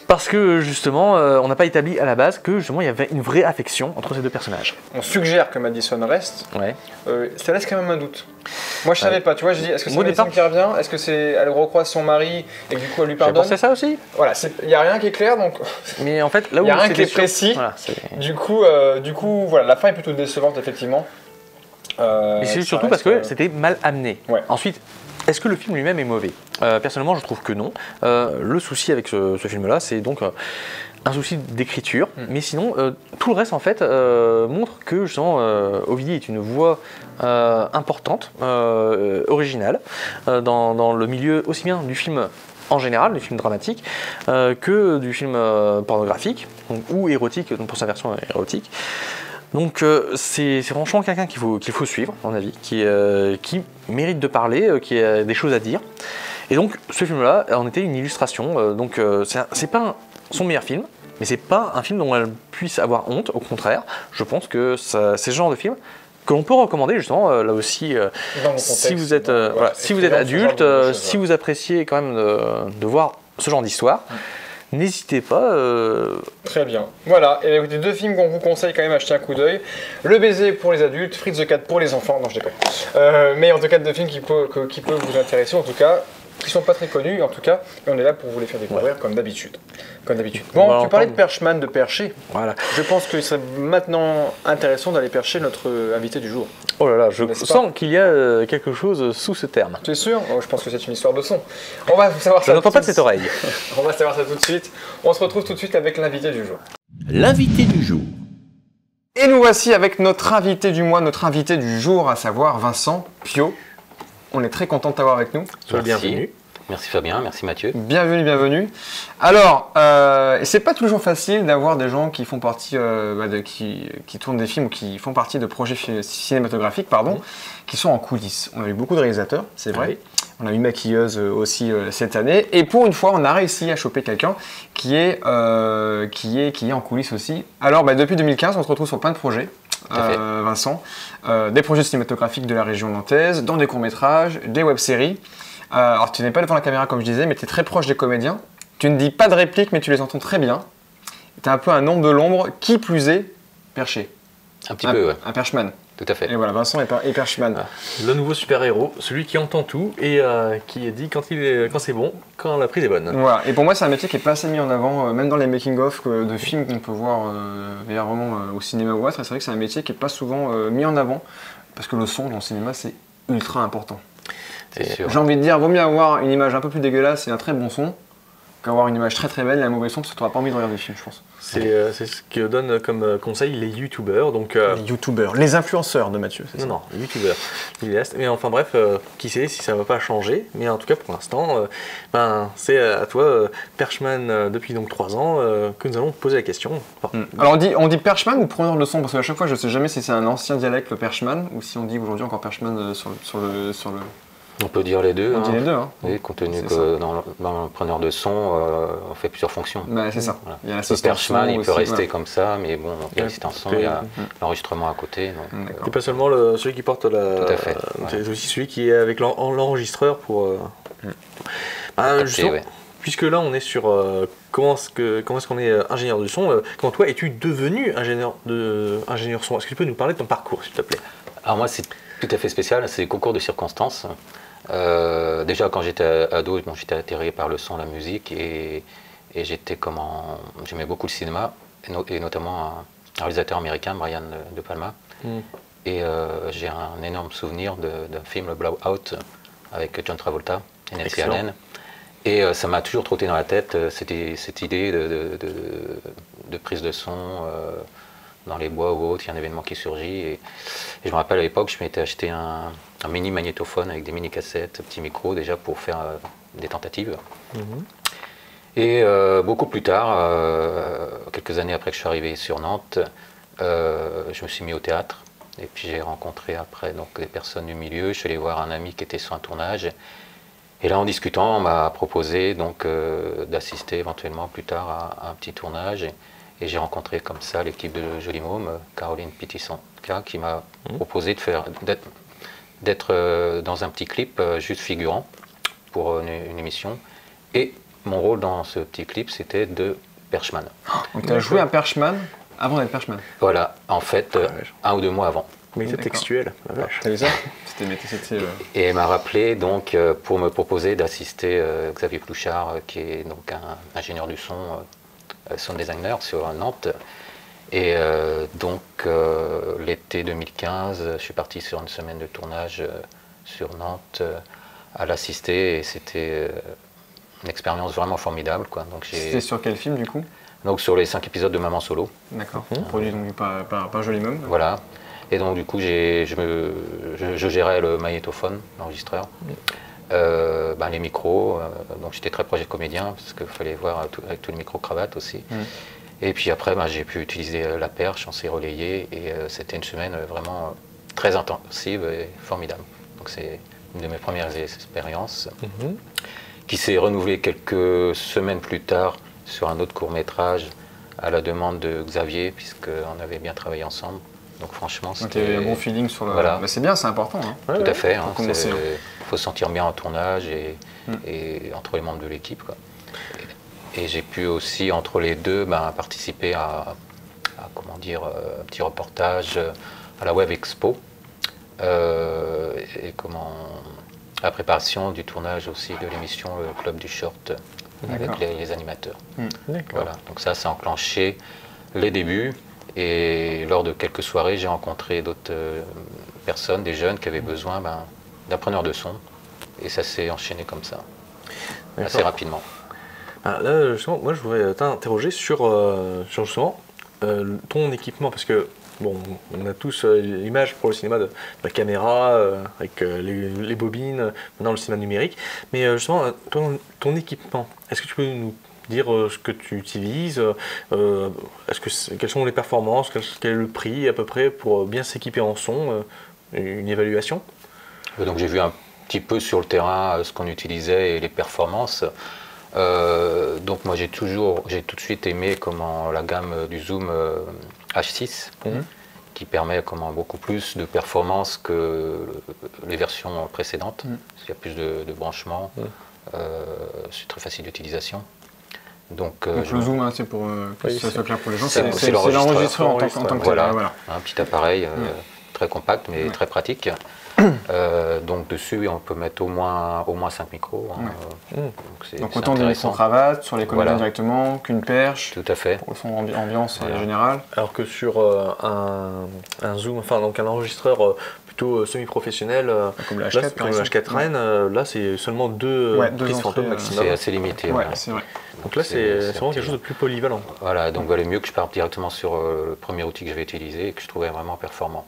Parce que justement, on n'a pas établi à la base que justement il y avait une vraie affection entre ces deux personnages. On suggère que Madison reste. Ouais. Ça laisse quand même un doute. Moi je savais pas, tu vois, je dis est-ce que c'est Madison qui revient? Est-ce que c'est elle recroise son mari et que du coup elle lui pardonne? J'ai pensé ça aussi. Voilà, il y a rien qui est clair donc. Mais en fait là où il y a rien qui est précis. Voilà, du coup, voilà, la fin est plutôt décevante effectivement. Et c'est surtout parce que c'était mal amené. Ouais. Ensuite, est-ce que le film lui-même est mauvais? Personnellement, je trouve que non. Le souci avec ce film-là, c'est donc un souci d'écriture. Mais sinon, tout le reste, en fait, montre que justement, Ovidie est une voix importante, originale, dans le milieu aussi bien du film en général, du film dramatique, que du film pornographique, ou érotique, pour sa version érotique. Donc c'est franchement quelqu'un qu'il faut suivre, à mon avis, qui mérite de parler, qui a des choses à dire. Et donc ce film-là en était une illustration. Donc c'est pas son meilleur film, mais c'est pas un film dont elle puisse avoir honte. Au contraire, je pense que c'est ce genre de film que l'on peut recommander justement là aussi si vous êtes adulte, si vous appréciez quand même de voir ce genre d'histoire. N'hésitez pas. Très bien. Voilà, et écoutez, deux films qu'on vous conseille quand même à jeter un coup d'œil. Le baiser pour les adultes, Fritz the Cat pour les enfants. Non, je déconne. Mais en tout cas, deux films qui peuvent vous intéresser, en tout cas, qui sont pas très connus, en tout cas. Et on est là pour vous les faire découvrir, comme d'habitude. Bon, tu parlais de Perchman, de percher. Voilà. Je pense qu'il serait maintenant intéressant d'aller percher notre invité du jour. Oh là là, je sens qu'il y a quelque chose sous ce terme. Tu es sûr? Je pense que c'est une histoire de son. On va savoir ça. Je n'entends pas de cette oreille. On va savoir ça tout de suite. On se retrouve tout de suite avec l'invité du jour. L'invité du jour. Et nous voici avec notre invité du mois, notre invité du jour, à savoir Vincent Piot. On est très content de t'avoir avec nous. Sois bienvenue. Merci Fabien, merci Mathieu. Bienvenue. Alors, c'est pas toujours facile d'avoir des gens qui font partie, qui tournent des films ou qui font partie de projets cinématographiques, qui sont en coulisses. On a eu beaucoup de réalisateurs, c'est vrai. Oui. On a eu une maquilleuse aussi cette année. Et pour une fois, on a réussi à choper quelqu'un qui est en coulisses aussi. Alors, depuis 2015, on se retrouve sur plein de projets. Vincent, des projets cinématographiques de la région nantaise, dans des courts-métrages, des web-séries. Alors tu n'es pas devant la caméra comme je disais, mais tu es très proche des comédiens. Tu ne dis pas de répliques, mais tu les entends très bien. Tu es un peu un homme de l'ombre, qui plus est, perché. Un petit peu, ouais. Un perchman. Tout à fait. Et voilà, Vincent est perchman. Le nouveau super-héros, celui qui entend tout et qui dit quand c'est bon, quand la prise est bonne. Voilà, et pour moi c'est un métier qui n'est pas assez mis en avant, même dans les making-of de films qu'on peut voir vraiment au cinéma ou autre. C'est vrai que c'est un métier qui n'est pas souvent mis en avant, parce que le son dans le cinéma c'est ultra important. J'ai envie de dire, vaut mieux avoir une image un peu plus dégueulasse et un très bon son qu'avoir une image très très belle et un mauvais son, parce que tu n'auras pas envie de regarder le film, je pense. C'est ce que donnent comme conseil les youtubeurs. Les youtubeurs, les influenceurs de Mathieu, c'est ça? Non, les youtubeurs. Mais enfin bref, qui sait si ça ne va pas changer. Mais en tout cas pour l'instant, c'est à toi, Perchman, depuis donc 3 ans, que nous allons poser la question. Alors on dit Perchman ou preneur de son? Parce qu'à chaque fois je ne sais jamais si c'est un ancien dialecte, le Perchman, ou si on dit aujourd'hui encore Perchman sur le... On peut dire les deux. On dit les deux, hein. Oui, compte tenu que dans le preneur de son, on fait plusieurs fonctions. C'est ça. Voilà. Il y a l'assistant son, il peut rester comme ça, mais bon, il y a l'assistant son, il y a l'enregistrement à côté. C'est pas seulement celui qui porte la... Tout à fait. C'est aussi celui qui est avec l'enregistreur pour... Puisque là, on est sur comment est-ce qu'on est ingénieur de son. Comment toi, es-tu devenu ingénieur son? Est-ce que tu peux nous parler de ton parcours, s'il te plaît? Alors moi, c'est tout à fait spécial. C'est des concours de circonstances. Déjà, quand j'étais ado, j'étais attiré par le son, la musique, et j'aimais beaucoup le cinéma, et notamment un réalisateur américain, Brian De Palma. Et j'ai un énorme souvenir d'un film, le Blowout, avec John Travolta et Nancy Allen. Et ça m'a toujours trotté dans la tête, cette idée de prise de son dans les bois ou autre. Il y a un événement qui surgit. Et je me rappelle à l'époque, je m'étais acheté un mini magnétophone avec des mini cassettes, petit micro déjà pour faire des tentatives. Et beaucoup plus tard, quelques années après que je suis arrivé sur Nantes, je me suis mis au théâtre. Et puis j'ai rencontré après des personnes du milieu. Je suis allé voir un ami qui était sur un tournage. Et là, en discutant, on m'a proposé d'assister éventuellement plus tard à un petit tournage. Et j'ai rencontré comme ça l'équipe de Joli Môme, Caroline Pitisson-K, qui m'a proposé d'être dans un petit clip juste figurant pour une émission. Et mon rôle dans ce petit clip, c'était de Perchman. Donc tu as joué un Perchman avant d'être Perchman? Voilà, en fait, 1 ou 2 mois avant. Mais c'est textuel. T'as vu ça? Et elle m'a rappelé donc, pour me proposer d'assister Xavier Plouchard, qui est donc un ingénieur du son, sound designer sur Nantes. Et donc l'été 2015, je suis parti sur une semaine de tournage sur Nantes à l'assister, et c'était une expérience vraiment formidable, quoi. C'était sur quel film du coup? Donc sur les 5 épisodes de Maman Solo. D'accord, produit donc par Joli Môme. Voilà. Et donc du coup je gérais le magnétophone, l'enregistreur, les micros, donc j'étais très proche des comédiens parce qu'il fallait voir avec tous les micros-cravates aussi. Et puis après j'ai pu utiliser la perche, on s'est relayé, et c'était une semaine vraiment très intensive et formidable. Donc c'est une de mes premières expériences qui s'est renouvelée quelques semaines plus tard sur un autre court-métrage à la demande de Xavier, puisqu'on avait bien travaillé ensemble. Donc franchement, c'était... Donc il y avait un bon feeling sur le... Voilà. C'est bien, c'est important. Hein. Tout à fait. Il faut se sentir bien en tournage et entre les membres de l'équipe. Et j'ai pu aussi, entre les deux, participer à un petit reportage à la Web Expo. La préparation du tournage aussi de l'émission Le Club du Short avec les animateurs. Voilà. Donc ça a enclenché les débuts, et lors de quelques soirées, j'ai rencontré d'autres personnes, des jeunes qui avaient besoin d'appreneurs de son, et ça s'est enchaîné comme ça, assez rapidement. Là, justement, moi je voudrais t'interroger sur justement ton équipement, parce que bon, on a tous l'image pour le cinéma de la caméra, avec les bobines, maintenant le cinéma numérique. Mais justement, ton équipement, est-ce que tu peux nous dire ce que tu utilises, quelles sont les performances, quel est le prix à peu près pour bien s'équiper en son, une évaluation? Donc j'ai vu un petit peu sur le terrain ce qu'on utilisait et les performances. Donc moi j'ai tout de suite aimé la gamme du Zoom H6 qui permet beaucoup plus de performance que les versions précédentes, parce qu'il y a plus de branchements, c'est très facile d'utilisation. Donc le Zoom, c'est pour que ça soit clair pour les gens, c'est l'enregistreur en tant que tel. Voilà. Un petit appareil très compact mais très pratique. Donc dessus on peut mettre au moins 5 micros. Donc autant des micro-cravates sur les comédiens directement qu'une perche. Tout à fait. Pour le son ambiance générale. Alors que sur un Zoom, donc un enregistreur plutôt semi-professionnel, comme le H4, comme le H4 Rennes, là c'est seulement deux prises fantômes maximum. C'est assez limité. C'est vrai. Donc là c'est vraiment quelque chose de plus polyvalent. Voilà, donc valait mieux que je parte directement sur le premier outil que je vais utiliser et que je trouvais vraiment performant.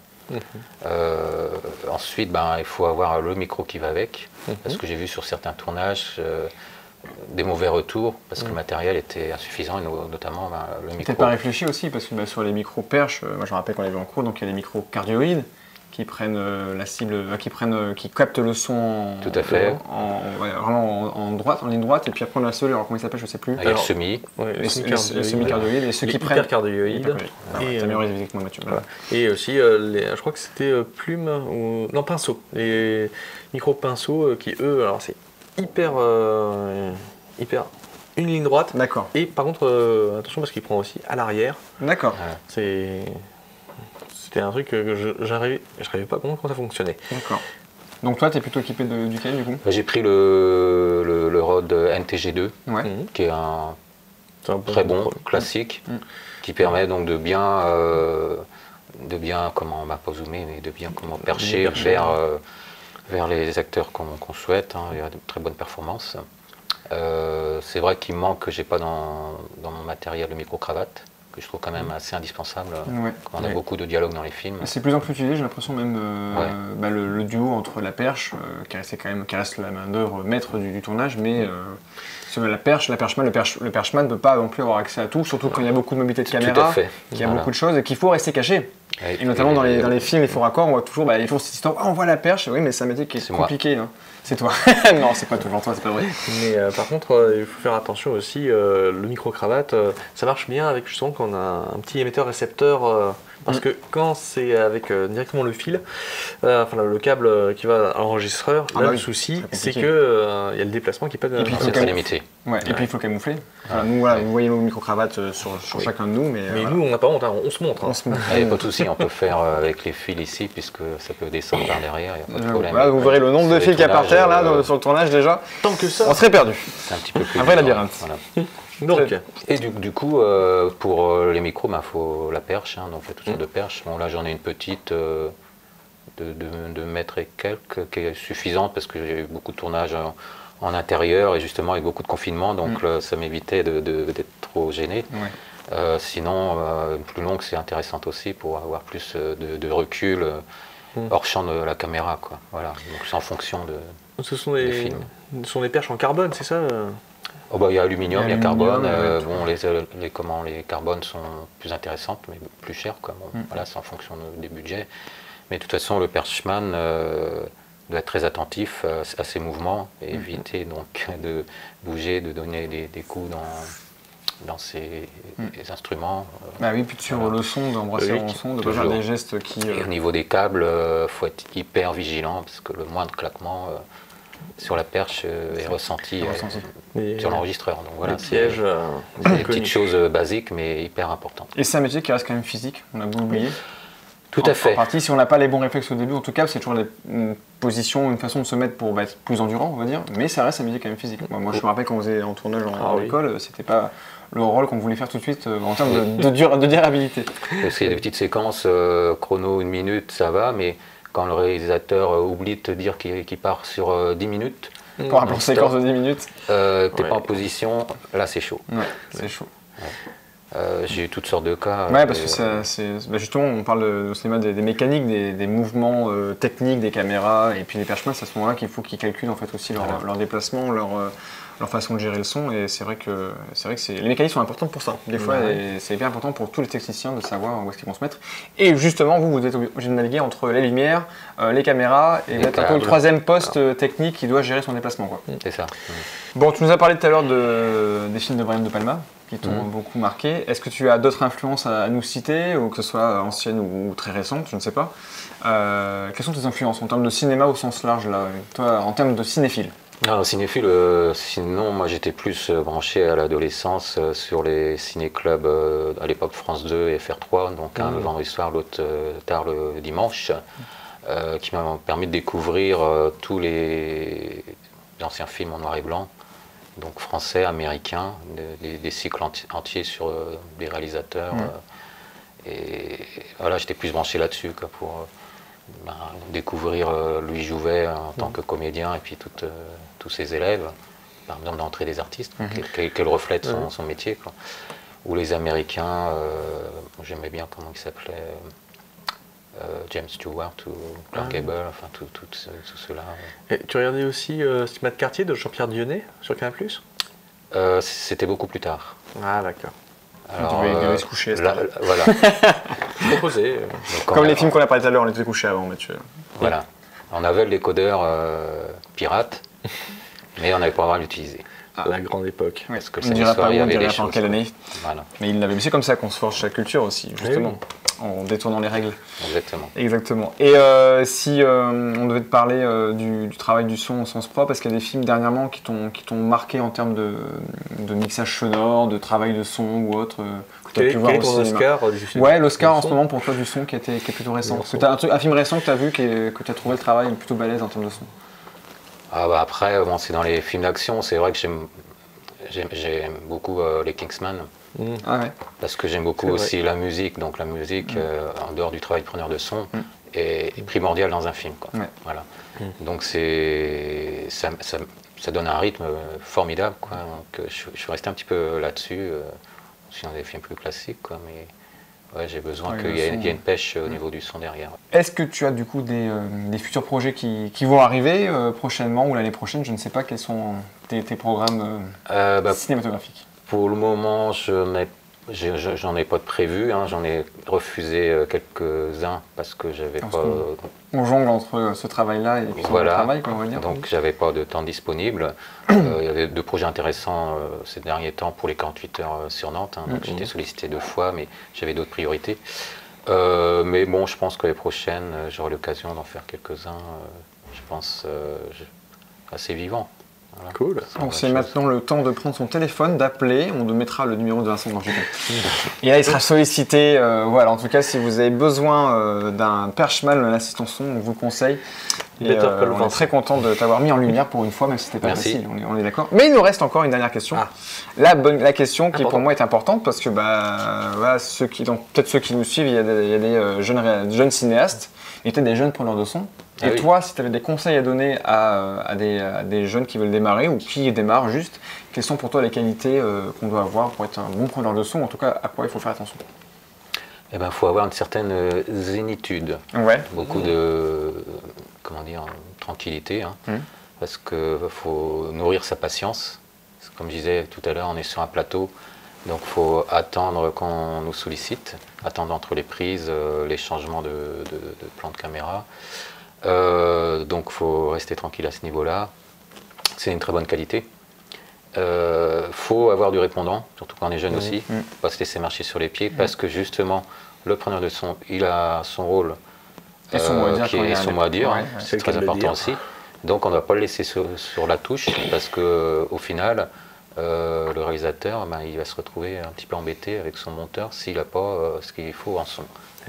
Ensuite, il faut avoir le micro qui va avec, parce que j'ai vu sur certains tournages des mauvais retours, parce que le matériel était insuffisant, et notamment le micro. Peut-être pas réfléchi aussi, parce que sur les micros perches, moi je me rappelle qu'on l'avait en cours, donc il y a les micros cardioïdes qui prennent la cible, qui captent le son tout à fait. Vraiment en ligne droite, et puis après on a celui, alors comment il s'appelle, je sais plus. Il y a le semi. Le semi-cardioïde, et ceux qui prennent. Hypercardioïde. T'as meilleur avec moi, Mathieu. Voilà. Et aussi, je crois que c'était plume, non, pinceau. Les micro-pinceaux qui, eux, alors c'est hyper une ligne droite. D'accord. Et par contre, attention parce qu'il prend aussi à l'arrière. D'accord. C'était un truc que je n'arrivais pas à comprendre comment ça fonctionnait. D'accord. Donc toi, tu es plutôt équipé duquel du coup? J'ai pris le Rode NTG2, qui est un très bon classique, qui permet donc de bien pas zoomer, mais de bien percher vers les acteurs qu'on souhaite. Il y a de très bonnes performances. C'est vrai qu'il manque que j'ai pas dans mon matériel le micro-cravate, que je trouve quand même assez indispensable. On a beaucoup de dialogue dans les films. C'est de plus en plus utilisé, j'ai l'impression même le duo entre la perche, qui reste la main d'œuvre maître du tournage, mais le perchman ne peut pas non plus avoir accès à tout, surtout quand il y a beaucoup de mobilité de caméra, qu'il y a beaucoup de choses et qu'il faut rester caché. Et notamment dans les films, les faux raccords, on voit toujours, il y a toujours cette histoire, on voit la perche, oui, mais c'est un métier qui est compliqué. Hein. C'est toi. Non, c'est pas toujours toi, c'est pas vrai. Mais par contre, il faut faire attention aussi, le micro-cravate, ça marche bien avec justement quand on a un petit émetteur-récepteur. Parce que quand c'est avec directement le fil, le câble qui va à l'enregistreur, le souci, c'est qu'il y a le déplacement qui peut être... C'est très limité. Ouais, et puis il faut camoufler. Nous, vous voyez nos micro-cravates sur chacun de nous. Mais nous, on n'a pas honte, on se montre. Il n'y a pas de souci, on peut faire avec les fils ici, puisque ça peut descendre par derrière, il n'y a pas de problème. Voilà, vous verrez le nombre de fils qu'il y a par terre, là, sur le tournage déjà. Tant que ça, on serait perdu. C'est un petit peu plus... Un vrai labyrinthe. Voilà. Donc. Et du coup, pour les micros, il faut la perche, donc il y a toutes sortes de perches. Bon, là, j'en ai une petite de mètres et quelques, qui est suffisante parce que j'ai eu beaucoup de tournages en intérieur et justement avec beaucoup de confinement, donc ça m'évitait d'être trop gêné. Ouais. Sinon, plus longue, c'est intéressante aussi pour avoir plus de recul hors champ de la caméra, quoi. Voilà, donc c'est en fonction Ce sont des perches en carbone, c'est ça? Il y a aluminium, il y a carbone. Les carbones sont plus intéressantes, mais plus chères. Voilà, c'est en fonction des budgets. Mais de toute façon, le perchman doit être très attentif à ses mouvements et éviter donc de bouger, de donner des coups dans ses instruments. Oui, puis sur le son, d'embrasser le son, de faire des gestes qui... Et au niveau des câbles, il faut être hyper vigilant parce que le moindre claquement... sur la perche est ressenti sur l'enregistreur. Donc voilà, c'est des petites choses basiques mais hyper importantes. Et c'est un métier qui reste quand même physique, on a beau oublier. Tout à fait. En partie, si on n'a pas les bons réflexes au début, en tout cas, c'est toujours une position, une façon de se mettre pour être plus endurant, on va dire, mais ça reste un métier quand même physique. Moi, je me rappelle quand on faisait en tournage en école, c'était pas le rôle qu'on voulait faire tout de suite en termes de durabilité. Parce qu'il y a des petites séquences, chrono 1 minute, ça va, mais quand le réalisateur oublie de te dire qu'il part sur 10 minutes, pour un plan séquence de 10 minutes, t'es pas en position, là c'est chaud. Ouais, c'est chaud. Ouais. J'ai eu toutes sortes de cas. Ouais, parce que justement, on parle au cinéma des mécaniques, des mouvements techniques des caméras, et puis les perchemans, c'est à ce moment-là qu'il faut qu'ils calculent en fait aussi leur déplacement, leur façon de gérer le son, et c'est vrai que les mécaniques sont importantes pour ça. Des fois, c'est hyper important pour tous les techniciens de savoir où est-ce qu'ils vont se mettre. Et justement, vous êtes obligé de naviguer entre les lumières, les caméras, et peut-être un peu le troisième poste technique qui doit gérer son déplacement, quoi. C'est ça. Bon, tu nous as parlé tout à l'heure des films de Brian De Palma, qui t'ont beaucoup marqué. Est-ce que tu as d'autres influences à nous citer, ou que ce soit anciennes ou très récentes, je ne sais pas. Quelles sont tes influences en termes de cinéma au sens large, là, toi, en termes de cinéphile? Cinéphile, sinon moi j'étais plus branché à l'adolescence sur les ciné-clubs à l'époque France 2 et FR3, donc un le vendredi soir, l'autre tard le dimanche, qui m'ont permis de découvrir tous les anciens films en noir et blanc, donc français, américains, des cycles entiers sur des réalisateurs. Et voilà, j'étais plus branché là-dessus pour découvrir Louis Jouvet en tant que comédien et puis tous ses élèves, par exemple d'entrée des artistes, qu'elle reflète son métier. Quoi. Ou les Américains, j'aimais bien comment il s'appelait, James Stewart ou Clark Gable, enfin tout cela. Et tu regardais aussi Cinéma de quartier de Jean-Pierre Dionnet sur Canal+. C'était beaucoup plus tard. Ah d'accord. Alors, il devait se coucher. Voilà. Proposé. Comme les films qu'on a parlé tout à l'heure, on était couchés avant, Mathieu. Voilà. On avait le décodeur pirate, mais on n'avait pas le droit de l'utiliser. La grande époque. Ouais, parce que on ne dira pas où, on ne dira pas en quelle année. Voilà. Mais il l'avait. C'est comme ça qu'on se forge sa culture aussi, justement, en détournant les règles. Exactement. Et si on devait te parler du travail du son au sens propre, parce qu'il y a des films dernièrement qui t'ont marqué en termes de mixage sonore, de travail de son ou autre, que tu as pu voir au cinéma. Oscar du film. Ouais, l'Oscar en ce moment pour toi du son qui est plutôt récent. Parce que tu as un film récent que tu as vu que tu as trouvé le travail plutôt balèze en termes de son. Après, c'est dans les films d'action, c'est vrai que j'aime beaucoup les Kingsman. Parce que j'aime beaucoup aussi la musique. Donc la musique, en dehors du travail de preneur de son, est primordiale dans un film. Quoi. Voilà. Donc ça donne un rythme formidable. Quoi. Donc, je suis resté un petit peu là-dessus. Aussi dans des films plus classiques. Quoi, mais j'ai besoin qu'il y ait une pêche au niveau du son derrière. Est-ce que tu as du coup des futurs projets qui vont arriver prochainement ou l'année prochaine? Je ne sais pas quels sont tes programmes cinématographiques. Pour le moment, je n'ai J'en ai pas de prévu, hein. J'en ai refusé quelques-uns parce que j'avais pas... On jongle entre ce travail-là et le travail, on va dire. Donc j'avais pas de temps disponible. Il y avait 2 projets intéressants ces derniers temps pour les 48 heures sur Nantes, hein. Donc j'étais sollicité 2 fois, mais j'avais d'autres priorités. Mais bon, je pense que les prochaines, j'aurai l'occasion d'en faire quelques-uns, je pense, assez vivants. Voilà. Cool. Donc c'est maintenant le temps de prendre son téléphone, d'appeler. On mettra le numéro de Vincent dans le Et là, il sera sollicité. Voilà. En tout cas, si vous avez besoin d'un perchman, d'un assistant son, on vous le conseille. Et, on est très content de t'avoir mis en lumière pour une fois, même si c'était pas facile. On est d'accord. Mais il nous reste encore une dernière question. La question qui pour moi est importante parce que voilà, peut-être ceux qui nous suivent, il y a des jeunes cinéastes et peut-être des jeunes preneurs de son. Et toi, si tu avais des conseils à donner à des jeunes qui veulent démarrer ou qui démarrent juste, quelles sont pour toi les qualités qu'on doit avoir pour être un bon preneur de son, en tout cas à quoi il faut faire attention? Eh ben, faut avoir une certaine zénitude, beaucoup de tranquillité, hein, parce que faut nourrir sa patience. Comme je disais tout à l'heure, on est sur un plateau, donc faut attendre qu'on nous sollicite, attendre entre les prises, les changements de plan de caméra. Donc il faut rester tranquille à ce niveau-là. C'est une très bonne qualité. Faut avoir du répondant, surtout quand on est jeune aussi. Pas se laisser marcher sur les pieds parce que justement le preneur de son, il a son rôle et son mot à dire. C'est très important aussi. Donc on ne doit pas le laisser sur la touche parce que au final le réalisateur il va se retrouver un petit peu embêté avec son monteur s'il n'a pas ce qu'il faut en son.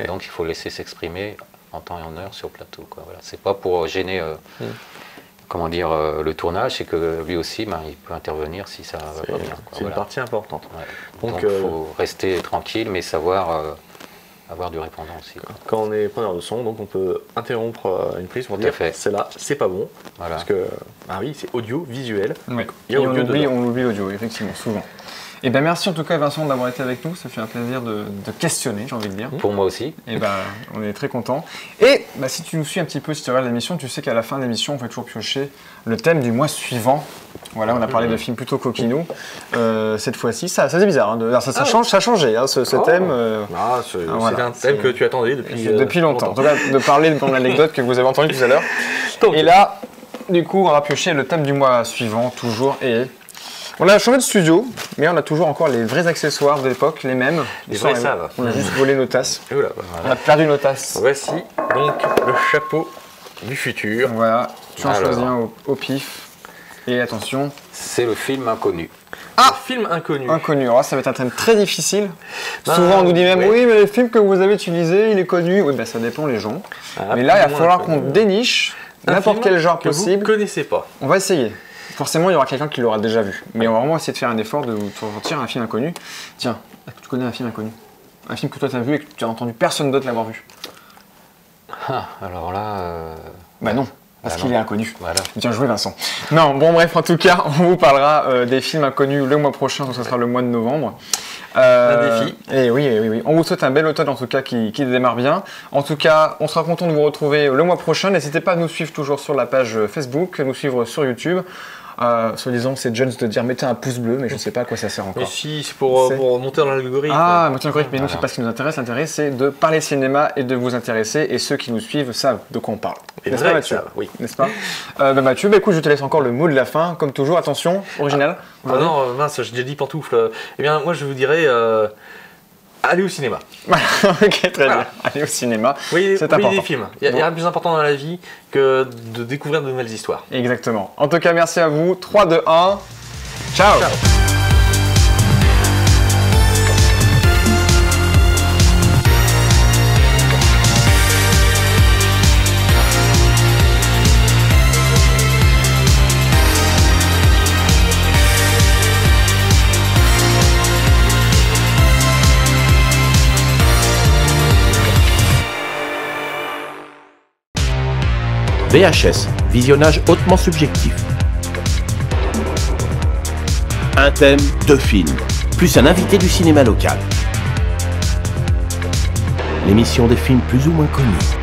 Donc il faut le laisser s'exprimer en temps et en heure sur le plateau, quoi. Voilà. C'est pas pour gêner le tournage, c'est que lui aussi il peut intervenir si ça va pas bien. C'est une partie importante. Donc il faut rester tranquille mais savoir avoir du répondant aussi. Quand on est preneur de son, donc on peut interrompre une prise pour dire c'est là, c'est pas bon. Voilà. Parce que c'est audio, visuel. Et on oublie l'audio, effectivement, souvent. Et bien merci en tout cas Vincent d'avoir été avec nous, ça fait un plaisir de questionner, j'ai envie de dire. Pour moi aussi. Et on est très contents. Et si tu nous suis un petit peu, si tu regardes l'émission, tu sais qu'à la fin de l'émission, on va toujours piocher le thème du mois suivant. Voilà, on a parlé de films plutôt coquinous. Cette fois-ci, c'est bizarre, hein, ça a changé hein, ce thème. C'est un thème que tu attendais depuis longtemps. En tout cas, de parler de ton anecdote que vous avez entendue tout à l'heure. Et là, du coup, on va piocher le thème du mois suivant, toujours. Et on a changé de studio, mais on a toujours encore les vrais accessoires de l'époque, les mêmes. Les vrais saves. On a juste volé nos tasses. On a perdu nos tasses. Voici donc le chapeau du futur. Voilà, tu en choisis un au pif. Et attention. C'est le film Inconnu. Le film Inconnu. Inconnu, alors ça va être un thème très difficile. Souvent on nous dit même oui mais le film que vous avez utilisé il est connu. Oui ça dépend les gens. Mais là il va falloir qu'on déniche n'importe quel genre possible. Vous ne connaissez pas. On va essayer. Forcément il y aura quelqu'un qui l'aura déjà vu. Mais on va vraiment essayer de faire un effort de vous sortir un film inconnu. Tiens, tu connais un film inconnu? Un film que toi tu as vu et que tu as entendu personne d'autre l'avoir vu? Alors là... non. Parce qu'il est inconnu. Voilà. Bien joué Vincent. Non, bon bref, en tout cas, on vous parlera des films inconnus le mois prochain, donc ce sera le mois de novembre. Un défi. Et oui. On vous souhaite un bel automne en tout cas qui démarre bien. En tout cas, on sera content de vous retrouver le mois prochain. N'hésitez pas à nous suivre toujours sur la page Facebook, nous suivre sur YouTube. Soi-disant, c'est Jones de dire mettez un pouce bleu, mais je ne sais pas à quoi ça sert encore. Mais si, c'est pour monter dans l'algorithme. Monter dans l'algorithme, mais nous, c'est pas ce qui nous intéresse. L'intérêt, c'est de parler cinéma et de vous intéresser. Et ceux qui nous suivent savent de quoi on parle. N'est-ce pas, Mathieu? Oui. N'est-ce pas Mathieu, écoute, je te laisse encore le mot de la fin. Comme toujours, attention, original. Non, mince, j'ai dit pantoufle. Eh bien, moi, je vous dirais... allez au cinéma. Voilà, ok, très bien. Allez au cinéma, c'est important. Des films. Il y a rien de plus important dans la vie que de découvrir de nouvelles histoires. Exactement. En tout cas, merci à vous. 3, 2, 1. Ciao. VHS, visionnage hautement subjectif. Un thème, 2 films, plus un invité du cinéma local. L'émission des films plus ou moins connus.